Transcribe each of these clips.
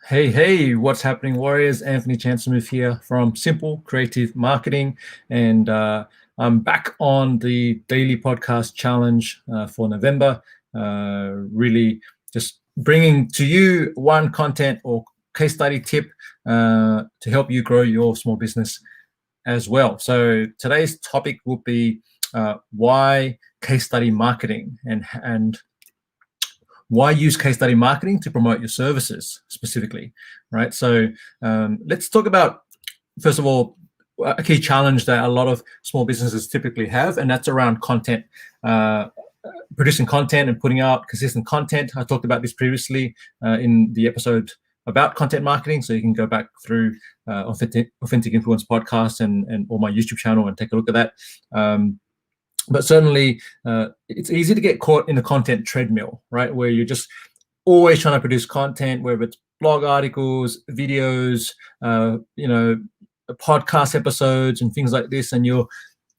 Hey, what's happening, Warriors? Anthony Chansmith here from Simple Creative Marketing. And I'm back on the daily podcast challenge for November. Really just bringing to you one content or case study tip to help you grow your small business as well. So today's topic will be why case study marketing and why use case study marketing to promote your services specifically, right? So let's talk about, first of all, a key challenge that a lot of small businesses typically have, and that's around content, producing content and putting out consistent content. I talked about this previously in the episode about content marketing, so you can go back through Authentic Influence podcast and or my YouTube channel and take a look at that. But certainly, it's easy to get caught in the content treadmill, right? Where you're just always trying to produce content, whether it's blog articles, videos, podcast episodes, and things like this. And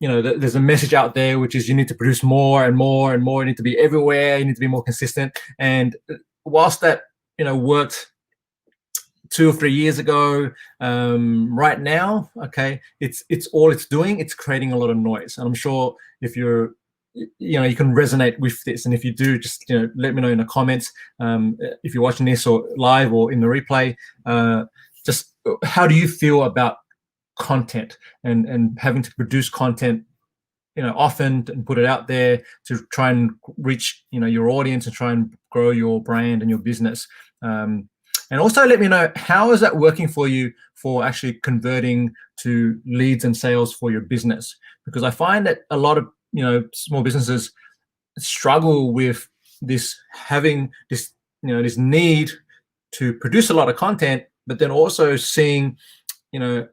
there's a message out there which is you need to produce more and more and more. You need to be everywhere. You need to be more consistent. And whilst that worked 2 or 3 years ago, right now, okay, it's all it's doing. It's creating a lot of noise, and I'm sure if you can resonate with this, and if you do, just let me know in the comments. If you're watching this or live or in the replay, just how do you feel about content and having to produce content often and put it out there to try and reach your audience and try and grow your brand and your business. And also let me know, how is that working for you for actually converting to leads and sales for your business? Because I find that a lot of small businesses struggle with having this need to produce a lot of content, but then also seeing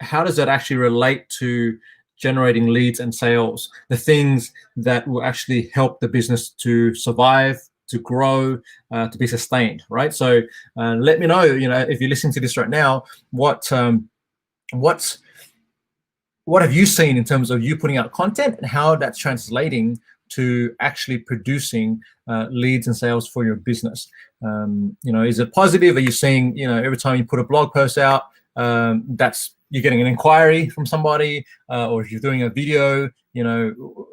how does that actually relate to generating leads and sales, the things that will actually help the business to survive, to grow, to be sustained, right? So let me know, if you're listening to this right now, what have you seen in terms of you putting out content and how that's translating to actually producing leads and sales for your business? Is it positive? Are you seeing, every time you put a blog post out, you're getting an inquiry from somebody, or if you're doing a video,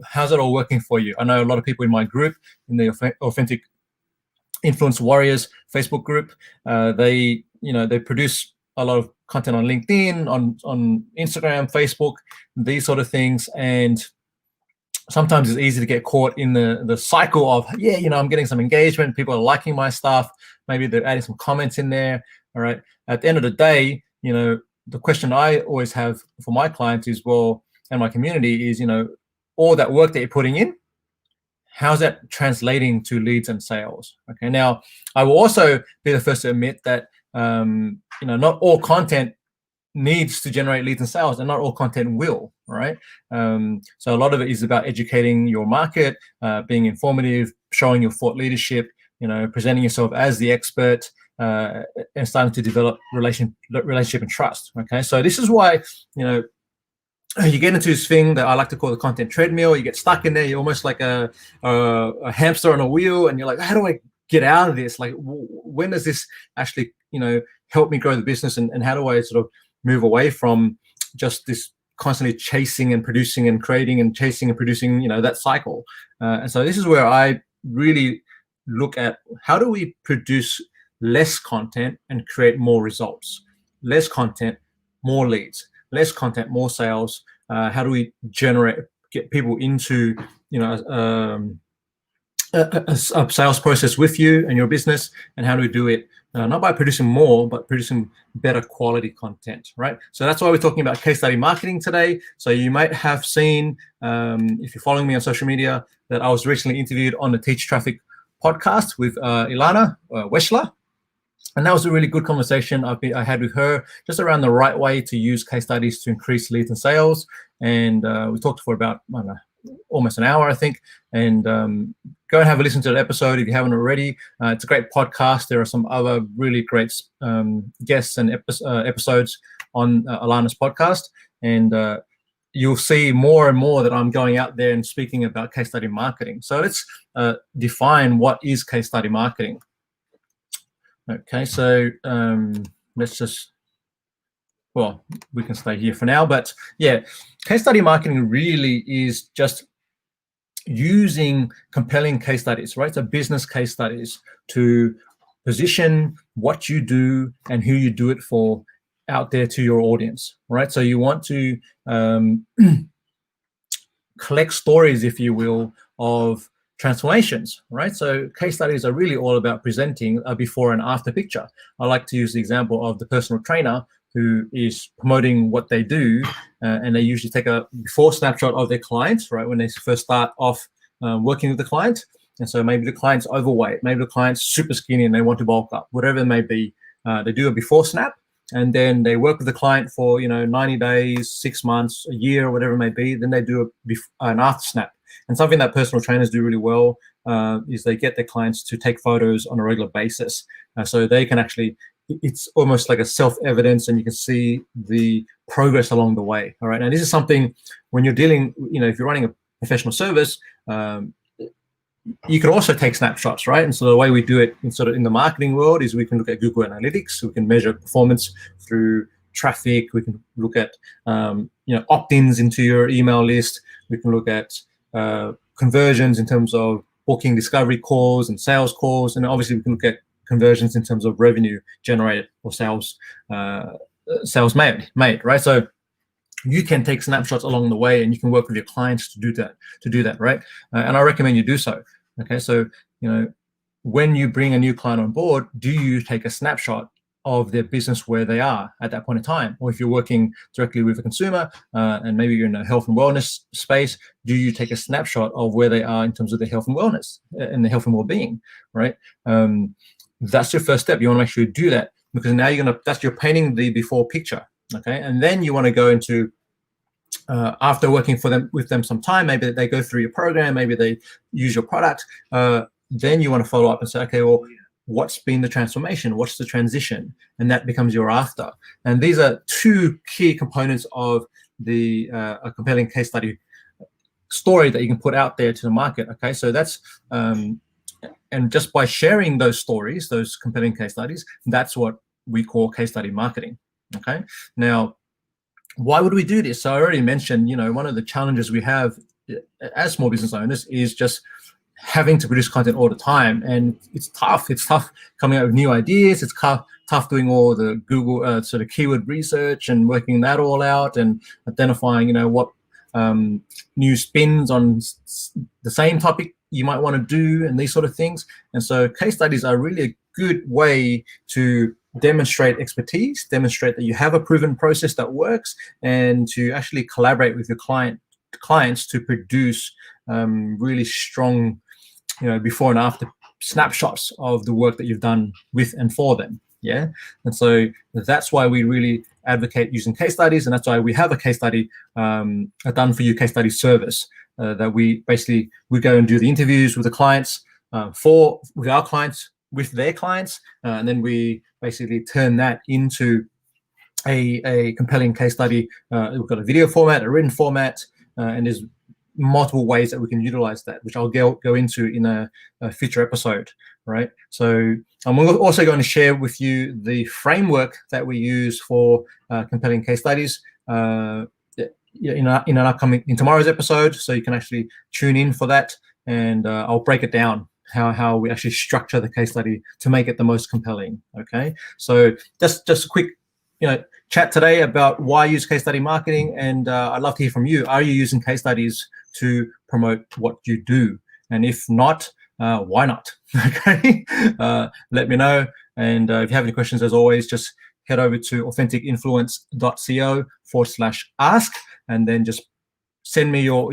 how's it all working for you? I know a lot of people in my group, in the Authentic Influence Warriors Facebook group, they produce a lot of content on LinkedIn, on Instagram, Facebook, these sort of things. And sometimes it's easy to get caught in the cycle of, I'm getting some engagement, people are liking my stuff, maybe they're adding some comments in there. All right. At the end of the day, the question I always have for my clients is, and my community is, all that work that you're putting in, how's that translating to leads and sales? Okay. Now, I will also be the first to admit that, not all content needs to generate leads and sales, and not all content will, right? So a lot of it is about educating your market, being informative, showing your thought leadership, presenting yourself as the expert, and starting to develop relationship and trust. Okay, so this is why you get into this thing that I like to call the content treadmill. You get stuck in there. You're almost like a hamster on a wheel, and you're like, how do I get out of this? Like, when does this actually help me grow the business, and how do I sort of move away from just this constantly chasing and producing and creating and chasing and producing, that cycle? And so this is where I really look at, how do we produce less content and create more results? Less content, more leads. Less content, more sales. How do we get people into a sales process with you and your business? And how do we do it not by producing more, but producing better quality content, right? So that's why we're talking about case study marketing today. So you might have seen, if you're following me on social media, that I was recently interviewed on the Teach Traffic podcast with Ilana Weschler. And that was a really good conversation I had with her, just around the right way to use case studies to increase leads and sales. And we talked for about, almost an hour, I think. And go and have a listen to that episode if you haven't already. It's a great podcast. There are some other really great guests and episodes on Alana's podcast. And you'll see more and more that I'm going out there and speaking about case study marketing. So let's define what is case study marketing. Okay, so let's just, well, we can stay here for now. But yeah, case study marketing really is just using compelling case studies, right? So business case studies to position what you do and who you do it for out there to your audience, right? So you want to collect stories, if you will, of transformations, right? So case studies are really all about presenting a before and after picture. I like to use the example of the personal trainer who is promoting what they do, and they usually take a before snapshot of their clients, right, when they first start off working with the client. And so maybe the client's overweight, maybe the client's super skinny and they want to bulk up, whatever it may be. They do a before snap, and then they work with the client for 90 days, 6 months, a year, whatever it may be. Then they do an after snap. And something that personal trainers do really well is they get their clients to take photos on a regular basis, so they can actually, it's almost like a self-evidence, and you can see the progress along the way. All right, and this is something when you're dealing, if you're running a professional service, you can also take snapshots, right? And so the way we do it in the marketing world is we can look at Google Analytics, we can measure performance through traffic, we can look at opt-ins into your email list, we can look at conversions in terms of booking discovery calls and sales calls, and obviously we can look at conversions in terms of revenue generated or sales made, right? So you can take snapshots along the way, and you can work with your clients to do that, right? And I recommend you do so. Okay, so when you bring a new client on board, do you take a snapshot of their business where they are at that point in time? Or if you're working directly with a consumer and maybe you're in a health and wellness space, do you take a snapshot of where they are in terms of their health and wellness and their health and well-being, right? That's your first step. You want to make sure you do that, because now you're painting the before picture. Okay, and then you want to go into after working with them some time, maybe they go through your program, maybe they use your product. Then you want to follow up and say, okay, well, what's been the transformation? What's the transition? And that becomes your after. And these are two key components of the a compelling case study story that you can put out there to the market. Okay, so that's and just by sharing those stories, those compelling case studies, that's what we call case study marketing. Okay, now why would we do this? So I already mentioned, one of the challenges we have as small business owners is just having to produce content all the time, and it's tough. It's tough coming up with new ideas. It's tough doing all the Google sort of keyword research and working that all out and identifying, what new spins on the same topic you might want to do and these sort of things. And so case studies are really a good way to demonstrate expertise, demonstrate that you have a proven process that works, and to actually collaborate with your clients to produce really strong, before and after snapshots of the work that you've done with and for them. Yeah, and so that's why we really advocate using case studies, and that's why we have a case study, a done for you case study service that we go and do the interviews with the clients with our clients, with their clients, and then we basically turn that into a compelling case study. We've got a video format, a written format, and there's multiple ways that we can utilize that, which I'll go into in a future episode, right? So I'm also going to share with you the framework that we use for compelling case studies in tomorrow's episode, so you can actually tune in for that, and I'll break it down how we actually structure the case study to make it the most compelling. Okay, so just a quick chat today about why use case study marketing, and I'd love to hear from you. Are you using case studies to promote what you do? And if not, why not? Okay, let me know. And if you have any questions, as always, just head over to authenticinfluence.co/ask, and then just send me your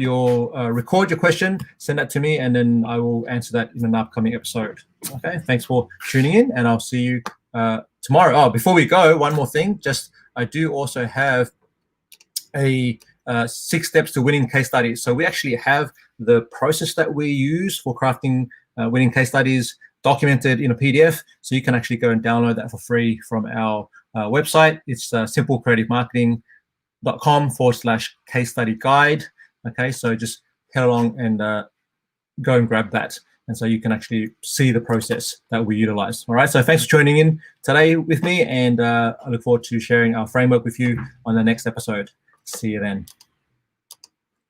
record your question, send that to me, and then I will answer that in an upcoming episode. Okay, thanks for tuning in, and I'll see you tomorrow. Oh, before we go, one more thing. I do also have a 6 steps to winning case studies. So we actually have the process that we use for crafting winning case studies documented in a PDF. So you can actually go and download that for free from our website. It's simplecreativemarketing.com/case study guide. Okay, so just head along and go and grab that. And so you can actually see the process that we utilize. All right. So thanks for tuning in today with me. And I look forward to sharing our framework with you on the next episode. See you then.